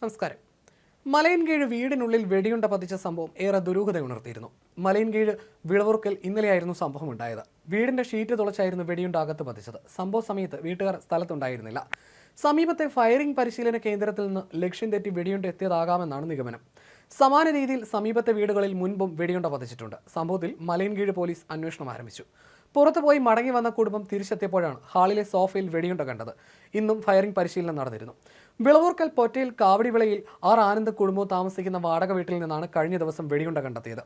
നമസ്കാരം. മലയൻകീഴ് വീടിനുള്ളിൽ വെടിയുണ്ട പതിച്ച സംഭവം ഏറെ ദുരൂഹതയുണർത്തിയിരുന്നു. മലയൻകീഴ് വിളവൂർക്കൽ ഇന്നലെയായിരുന്നു സംഭവം ഉണ്ടായത്. വീടിന്റെ ഷീറ്റ് തുളച്ചായിരുന്നു വെടിയുണ്ട അകത്ത് പതിച്ചത്. സംഭവ സമയത്ത് വീട്ടുകാർ സ്ഥലത്തുണ്ടായിരുന്നില്ല. സമീപത്തെ ഫയറിംഗ് പരിശീലന കേന്ദ്രത്തിൽ നിന്ന് ലക്ഷ്യം തെറ്റി വെടിയുണ്ട എത്തിയതാകാമെന്നാണ് നിഗമനം. സമാന രീതിയിൽ സമീപത്തെ വീടുകളിൽ മുൻപും വെടിയുണ്ട പതിച്ചിട്ടുണ്ട്. സംഭവത്തിൽ മലയൻകീഴ് പോലീസ് അന്വേഷണം ആരംഭിച്ചു. പുറത്തുപോയി മടങ്ങി വന്ന കുടുംബം തിരിച്ചെത്തിയപ്പോഴാണ് ഹാളിലെ സോഫയിൽ വെടിയുണ്ട കണ്ടത്. ഇന്നും ഫയറിംഗ് പരിശീലനം നടന്നിരുന്നു. വിളവൂർക്കൽ പൊറ്റയിൽ കാവടിവിളയിൽ ആനന്ദ് കുടുംബവും താമസിക്കുന്ന വാടക വീട്ടിൽ നിന്നാണ് കഴിഞ്ഞ ദിവസം വെടിയുണ്ട കണ്ടെത്തിയത്.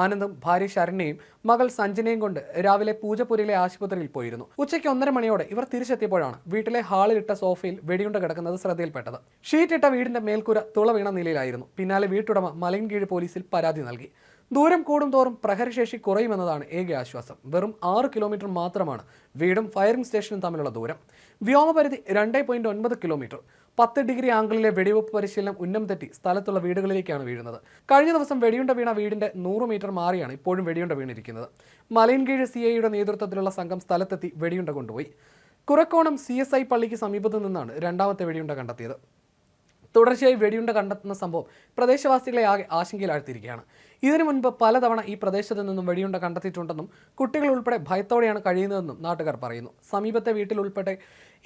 ആനന്ദും ഭാര്യ ശരണ്യയും മകൾ സഞ്ജനയും കൊണ്ട് രാവിലെ പൂജപ്പുരയിലെ ആശുപത്രിയിൽ പോയിരുന്നു. ഉച്ചയ്ക്ക് 1:30 മണിയോടെ ഇവർ തിരിച്ചെത്തിയപ്പോഴാണ് വീട്ടിലെ ഹാളിലിട്ട സോഫയിൽ വെടിയുണ്ട കിടക്കുന്നത് ശ്രദ്ധയിൽപ്പെട്ടത്. ഷീറ്റിട്ട വീടിന്റെ മേൽക്കൂര തുള വീണ നിലയിലായിരുന്നു. പിന്നാലെ വീട്ടുടമ മലയൻകീഴ് പോലീസിൽ പരാതി നൽകി. ദൂരം കൂടുംതോറും പ്രഹരശേഷി കുറയുമെന്നതാണ് ഏക ആശ്വാസം. വെറും 6 കിലോമീറ്റർ മാത്രമാണ് വീടും ഫയറിംഗ് സ്റ്റേഷനും തമ്മിലുള്ള ദൂരം. വ്യോമപരിധി 2.9 കിലോമീറ്റർ. 10 ഡിഗ്രി ആംഗിളിലെ വെടിവെപ്പ് പരിശീലനം ഉന്നം തെറ്റി സ്ഥലത്തുള്ള വീടുകളിലേക്കാണ് വീഴുന്നത്. കഴിഞ്ഞ ദിവസം വെടിയുണ്ട വീണ വീടിന്റെ 100 മീറ്റർ മാറിയാണ് ഇപ്പോഴും വെടിയുണ്ട വീണിരിക്കുന്നത്. മലയൻകീഴ് CIയുടെ നേതൃത്വത്തിലുള്ള സംഘം സ്ഥലത്തെത്തി വെടിയുണ്ട കൊണ്ടുപോയി. കുറക്കോണം CSI പള്ളിക്ക് സമീപത്തു നിന്നാണ് രണ്ടാമത്തെ വെടിയുണ്ട കണ്ടെത്തിയത്. തുടർച്ചയായി വെടിയുണ്ട കണ്ടെത്തുന്ന സംഭവം പ്രദേശവാസികളെ ആകെ ആശങ്കയിലാഴ്ത്തിയിരിക്കുകയാണ്. ഇതിനു മുൻപ് പലതവണ ഈ പ്രദേശത്ത് നിന്നും വെടിയുണ്ട കണ്ടെത്തിയിട്ടുണ്ടെന്നും കുട്ടികൾ ഉൾപ്പെടെ ഭയത്തോടെയാണ് കഴിയുന്നതെന്നും നാട്ടുകാർ പറയുന്നു. സമീപത്തെ വീട്ടിൽ ഉൾപ്പെടെ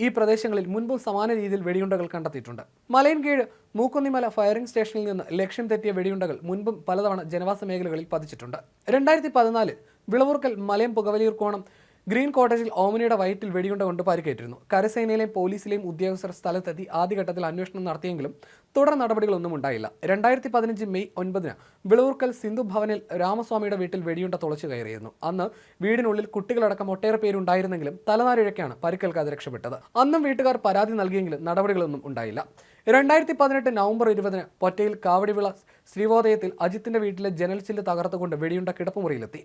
ഈ പ്രദേശങ്ങളിൽ മുൻപും സമാന രീതിയിൽ വെടിയുണ്ടകൾ കണ്ടെത്തിയിട്ടുണ്ട്. മലയൻകീഴ് മൂക്കുന്നിമല ഫയറിംഗ് സ്റ്റേഷനിൽ നിന്ന് ലക്ഷ്യം തെറ്റിയ വെടിയുണ്ടകൾ മുൻപും പലതവണ ജനവാസ മേഖലകളിൽ പതിച്ചിട്ടുണ്ട്. 2014 വിളവൂർക്കൽ മലയം പുകവലിയൂർക്കോണം ഗ്രീൻ കോട്ടേജിൽ ഓമനയുടെ വയറ്റിൽ വെടിയുണ്ട കൊണ്ട് പരിക്കേറ്റിരുന്നു. കരസേനയിലെയും പോലീസിലെയും ഉദ്യോഗസ്ഥർ സ്ഥലത്തെത്തി ആദ്യഘട്ടത്തിൽ അന്വേഷണം നടത്തിയെങ്കിലും തുടർ നടപടികളൊന്നും ഉണ്ടായില്ല. 2015 മെയ് 9 വിളവൂർക്കൽ സിന്ധു ഭവനിൽ രാമസ്വാമിയുടെ വീട്ടിൽ വെടിയുണ്ട തുളച്ചു കയറിയിരുന്നു. അന്ന് വീടിനുള്ളിൽ കുട്ടികളടക്കം ഒട്ടേറെ പേരുണ്ടായിരുന്നെങ്കിലും തലനാരിഴയ്ക്കാണ് പരിക്കേൽക്കാതെ രക്ഷപ്പെട്ടത്. അന്നും വീട്ടുകാർ പരാതി നൽകിയെങ്കിലും നടപടികളൊന്നും ഉണ്ടായില്ല. 2018 നവംബർ 20 പൊറ്റയിൽ കാവടിവിള ശ്രീവോദയത്തിൽ അജിത്തിന്റെ വീട്ടിലെ ജനൽ ചില്ല് തകർത്തുകൊണ്ട് വെടിയുണ്ട കിടപ്പുമുറിയിലെത്തി.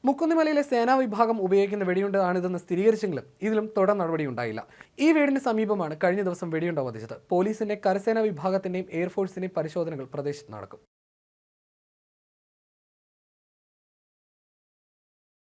മുക്കുന്നിമലയിലെ സേനാ വിഭാഗം ഉപയോഗിക്കുന്ന വെടിയുണ്ടയാണിതെന്ന് സ്ഥിരീകരിച്ചെങ്കിലും ഇതിലും തുടർ നടപടിയുണ്ടായില്ല. ഈ വീടിന് സമീപമാണ് കഴിഞ്ഞ ദിവസം വെടിയുണ്ട പതിച്ചത്. പോലീസിന്റെ കരസേനാ വിഭാഗത്തിന്റെയും എയർഫോഴ്സിന്റെയും പരിശോധനകൾ പ്രദേശത്ത് നടക്കും.